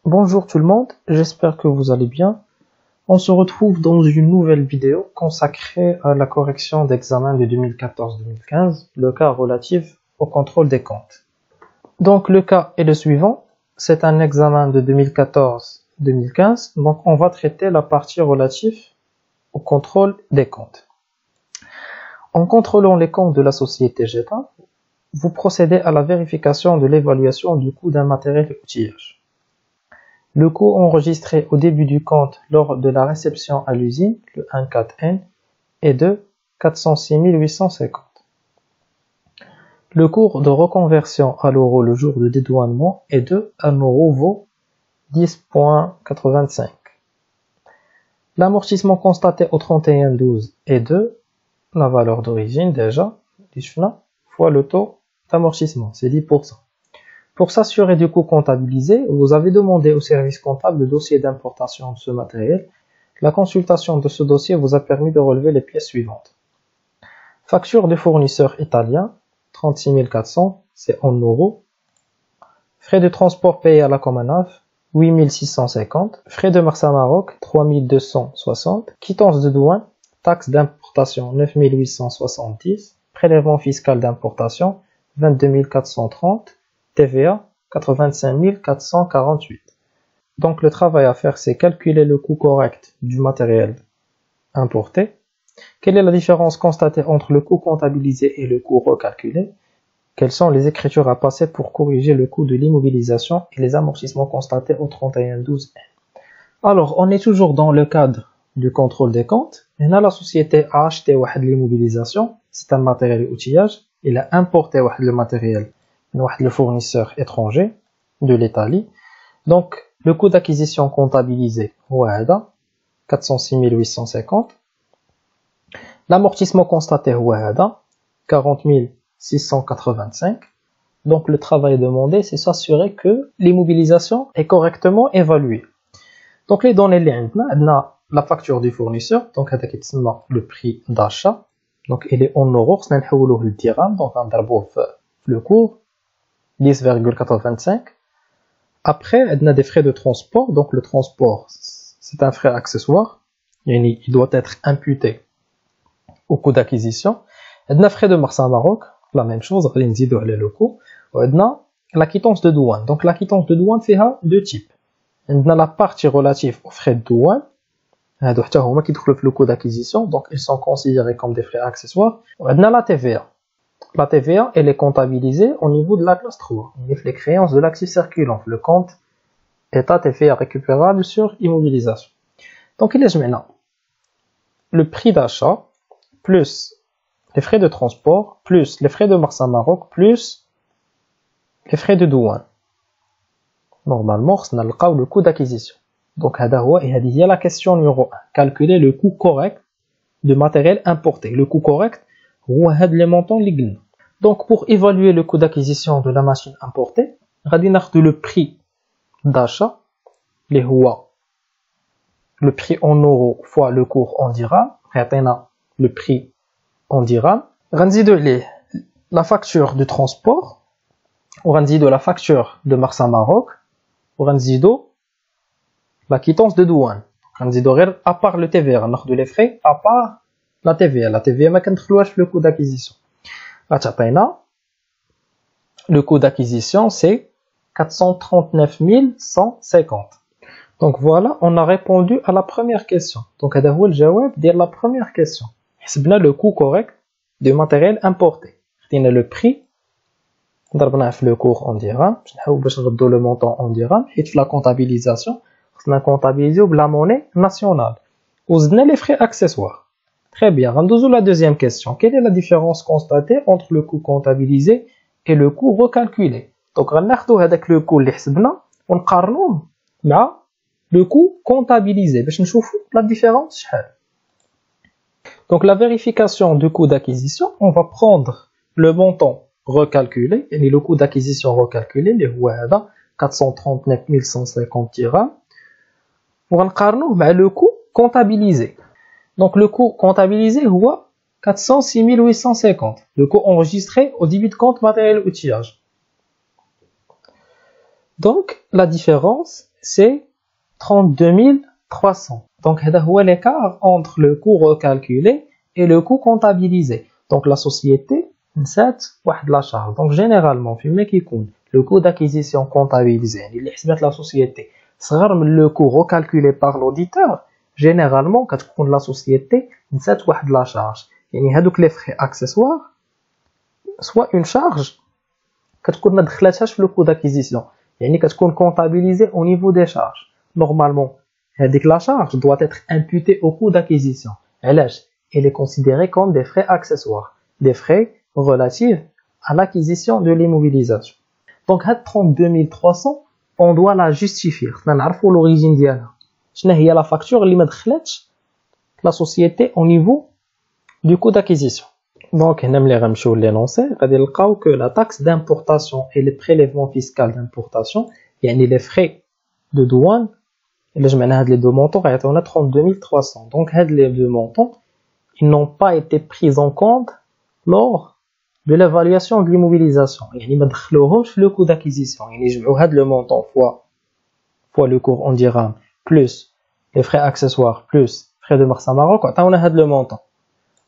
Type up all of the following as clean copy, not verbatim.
Bonjour tout le monde, j'espère que vous allez bien. On se retrouve dans une nouvelle vidéo consacrée à la correction d'examen de 2014-2015, le cas relatif au contrôle des comptes. Donc le cas est le suivant, c'est un examen de 2014-2015, donc on va traiter la partie relative au contrôle des comptes. En contrôlant les comptes de la société GETA, vous procédez à la vérification de l'évaluation du coût d'un matériel et outillage. Le coût enregistré au début du compte lors de la réception à l'usine, le 1,4N, est de 406 850. Le cours de reconversion à l'euro le jour de dédouanement est de 1 euro vaut 10,85. L'amortissement constaté au 31/12 est de la valeur d'origine déjà, fois le taux d'amortissement, c'est 10%. Pour s'assurer du coût comptabilisé, vous avez demandé au service comptable le dossier d'importation de ce matériel. La consultation de ce dossier vous a permis de relever les pièces suivantes. Facture de fournisseur italien, 36 400, c'est en euros. Frais de transport payés à la Comanaf, 8 650. Frais de Marsa Maroc, 3 260. Quittance de douane, taxe d'importation, 9 870. Prélèvement fiscal d'importation, 22 430. TVA, 85 448. Donc le travail à faire, c'est calculer le coût correct du matériel importé. Quelle est la différence constatée entre le coût comptabilisé et le coût recalculé? Quelles sont les écritures à passer pour corriger le coût de l'immobilisation et les amortissements constatés au 31/12N? Alors, on est toujours dans le cadre du contrôle des comptes. Et là, la société a acheté l'immobilisation, c'est un matériel et outillage. Il a importé le matériel, le fournisseur étranger de l'Italie. Donc, le coût d'acquisition comptabilisé, 406 850. L'amortissement constaté, 40 685. Donc, le travail demandé, c'est s'assurer que l'immobilisation est correctement évaluée. Donc, les données, on a la facture du fournisseur, donc le prix d'achat. Donc, il est en euros, c'est le dirham, donc on a le cours, 10,85. Après, on a des frais de transport. Donc, le transport, c'est un frais accessoire. Il doit être imputé au coût d'acquisition. On a frais de Marsa Maroc, la même chose, on a le coût. On a la quittance de douane. Donc, la quittance de douane fait deux types. On a la partie relative aux frais de douane. Qui trouvent le coût d'acquisition. Donc, ils sont considérés comme des frais accessoires. On a la TVA. La TVA, elle est comptabilisée au niveau de la classe 3, les créances de l'actif circulant, le compte état TVA récupérable sur immobilisation. Donc, il est maintenant le prix d'achat, plus les frais de transport, plus les frais de Marsa Maroc, plus les frais de douane. Normalement, on a le coût d'acquisition. Donc, il y a la question numéro 1. Calculer le coût correct du matériel importé. Le coût correct, les montants légaux. Donc, pour évaluer le coût d'acquisition de la machine importée, on va le prix d'achat, le prix en euros fois le cours en dirham, le prix en dirham. On va la facture de transport, on va la facture de Marsa Maroc, on va la quittance de douane. On va à part le TVA, on a les frais à part la TVA. La TVA, ma le coût d'acquisition. Le coût d'acquisition, c'est 439 150. Donc voilà, on a répondu à la première question. Donc, c'est la première question. C'est bien le coût correct du matériel importé. On a le prix, on a le cours en dirham, on a le montant en dirham, et la comptabilisation, on a comptabilisé la monnaie nationale. On a les frais accessoires. Très bien, rendons-nous la deuxième question. Quelle est la différence constatée entre le coût comptabilisé et le coût recalculé? Donc, on va avec le coût on qarnou le coût comptabilisé. Pour nous la différence. Donc, la vérification du coût d'acquisition, on va prendre le montant recalculé, et le coût d'acquisition recalculé, les 439 150 dirhams. On va qarnou le coût comptabilisé. Donc, le coût comptabilisé, 406 850. Le coût enregistré au début de compte matériel outillage. Donc, la différence, c'est 32 300. Donc, c'est l'écart entre le coût recalculé et le coût comptabilisé. Donc, la société, c'est la charge. Donc, généralement, le coût d'acquisition comptabilisé, la société, le coût recalculé par l'auditeur, généralement, quand la société, c'est la charge. Donc, les frais accessoires, soit une charge, quand on a le coût d'acquisition, quand on comptabilise au niveau des charges. Normalement, la charge doit être imputée au coût d'acquisition. Elle est considérée comme des frais accessoires, des frais relatifs à l'acquisition de l'immobilisation. Donc, 32 300, on doit la justifier. On a l'origine d'elle. C'est la facture qui m'a la société au niveau du coût d'acquisition. Donc, on a l'énoncé, que la taxe d'importation et les prélèvements fiscaux d'importation, les frais de douane, et là, je mets les deux montants, on a 32 300. Donc, les deux montants, ils n'ont pas été pris en compte lors de l'évaluation de l'immobilisation. Il y a le coût d'acquisition. Je mets le montant fois le cours en dirham, plus les frais accessoires, plus frais de Marsa Maroc, on a le montant.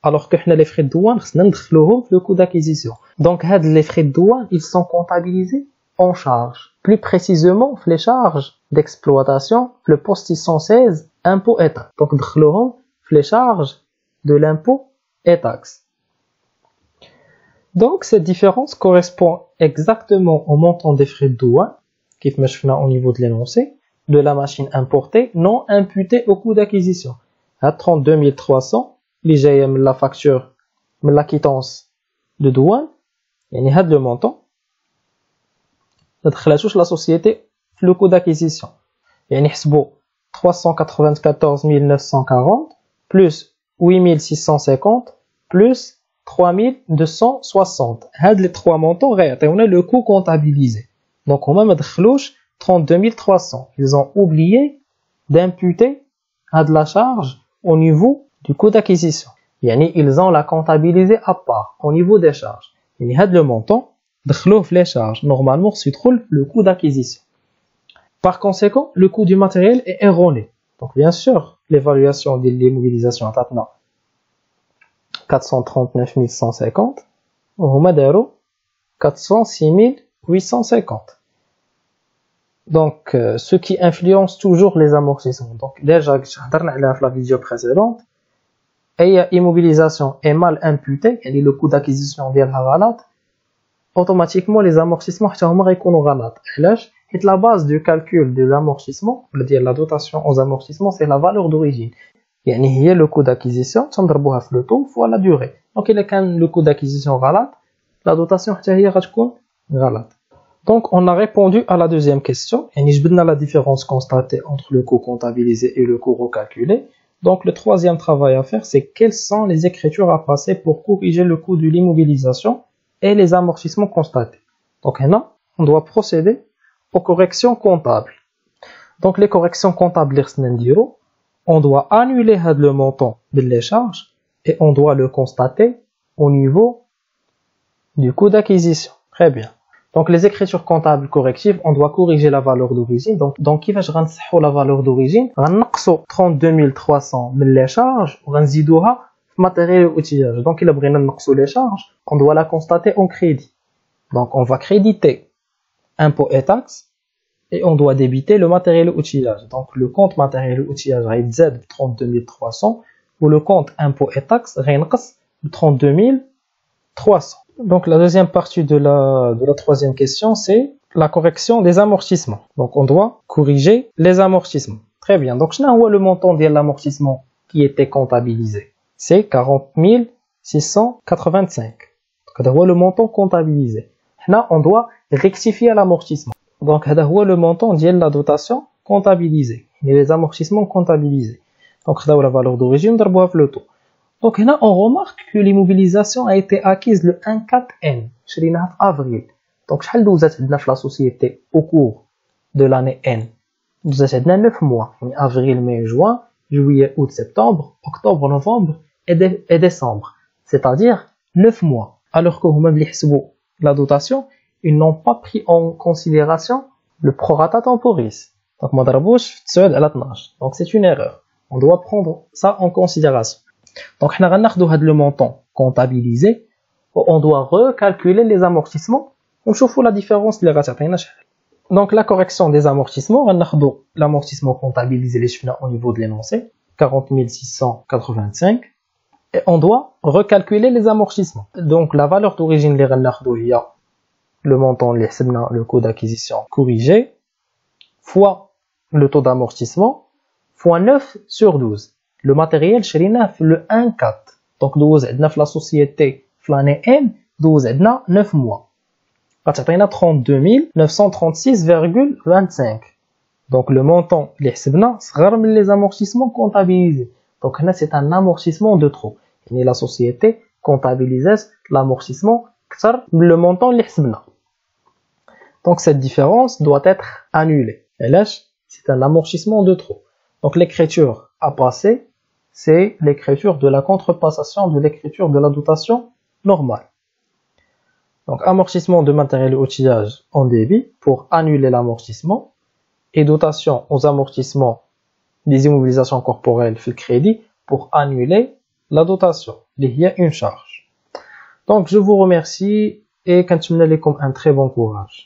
Alors que les frais de douane, le coût d'acquisition. Donc, les frais de douane, ils sont comptabilisés en charge. Plus précisément, les charges d'exploitation, le poste 616, impôts et taxes. Donc, les charges de l'impôt et taxes. Donc, cette différence correspond exactement au montant des frais de douane, qui est au niveau de l'énoncé, de la machine importée, non imputée au coût d'acquisition. À 32 300, la facture, la quittance de douane, il y a le montant, la société, le coût d'acquisition. Il y a 394 940 plus 8 650 plus 3 260. Les trois montants, on a le coût comptabilisé. Donc, on a 32 300. Ils ont oublié d'imputer à de la charge au niveau du coût d'acquisition. Ils ont la comptabilisé à part, au niveau des charges. Le montant, les charges. Normalement, se trouve le coût d'acquisition. Par conséquent, le coût du matériel est erroné. Donc, bien sûr, l'évaluation de l'immobilisation est 439 150, on a 406 850. Donc, ce qui influence toujours les amortissements. Donc, déjà, dans la vidéo précédente, immobilisation est mal imputée, le coût d'acquisition est galat, automatiquement les amortissements sont galat. Et la base du calcul de l'amortissement, c'est-à-dire la dotation aux amortissements, c'est la valeur d'origine. Il le coût d'acquisition, le taux fois la durée. Donc, il y a le coût d'acquisition galat, la dotation est galat. Donc, on a répondu à la deuxième question. Et nous avons la différence constatée entre le coût comptabilisé et le coût recalculé. Donc, le troisième travail à faire, c'est quelles sont les écritures à passer pour corriger le coût de l'immobilisation et les amortissements constatés. Donc, maintenant, on doit procéder aux corrections comptables. Donc, les corrections comptables, on doit annuler le montant des charges et on doit le constater au niveau du coût d'acquisition. Très bien. Donc, les écritures comptables correctives, on doit corriger la valeur d'origine. Donc, qui va je la valeur d'origine? On va 32 300 les charges, on va matériel et outillage. Donc, il a besoin de les charges, on doit la constater en crédit. Donc, on va créditer impôts et taxes et on doit débiter le matériel et outillage. Donc, le compte matériel et outillage va être 32 300 ou le compte impôts et taxes va être 32 300. Donc, la deuxième partie de la troisième question, c'est la correction des amortissements. Donc, on doit corriger les amortissements. Très bien. Donc, je n'ai le montant de l'amortissement qui était comptabilisé. C'est 40 685. Donc, le montant comptabilisé. Là, on doit rectifier l'amortissement. Donc, le montant de la dotation comptabilisée. Et les amortissements comptabilisés. Donc, la valeur d'origine, on va le taux. Donc, là, on remarque que l'immobilisation a été acquise le 1/4N, avril. Donc, nous avons la société au cours de l'année N. Nous avons 9 mois, avril, mai, juin, juillet, août, septembre, octobre, novembre et décembre. C'est-à-dire 9 mois. Alors que la dotation, ils n'ont pas pris en considération le prorata temporis. Donc ما ضربوش في 9 على 12. Donc c'est une erreur. On doit prendre ça en considération. Donc حنا غناخدو هاد le montant comptabilisé et on doit recalculer les amortissements ونشوفوا la différence اللي غتعطينا شحال. Donc la correction des amortissements, غناخدو l'amortissement comptabilisé اللي شفنا au niveau de l'énoncé 40 685 et on doit recalculer les amortissements. Donc la valeur d'origine اللي غناخدو هي le montant اللي حسبنا le coût d'acquisition corrigé fois le taux d'amortissement fois 9 sur 12. Le matériel شريناه في le 1/4. Donc دوز عندنا في la société في l'année M دوز عندنا 9 mois. غتعطينا 32 936,25. Donc le montant اللي حسبنا صغر من les amortissements comptabilisés. Donc هنا c'est un amortissement de trop. يعني la société comptabilise l'amortissement كثر من le montant اللي حسبنا. Donc cette différence doit être annulée. Et là, c'est un amortissement de trop. Donc l'écriture à passer, c'est l'écriture de la contrepassation de l'écriture de la dotation normale. Donc amortissement de matériel et outillage en débit pour annuler l'amortissement et dotation aux amortissements des immobilisations corporelles fait le crédit pour annuler la dotation. Il y a une charge. Donc je vous remercie et continuez comme un très bon courage.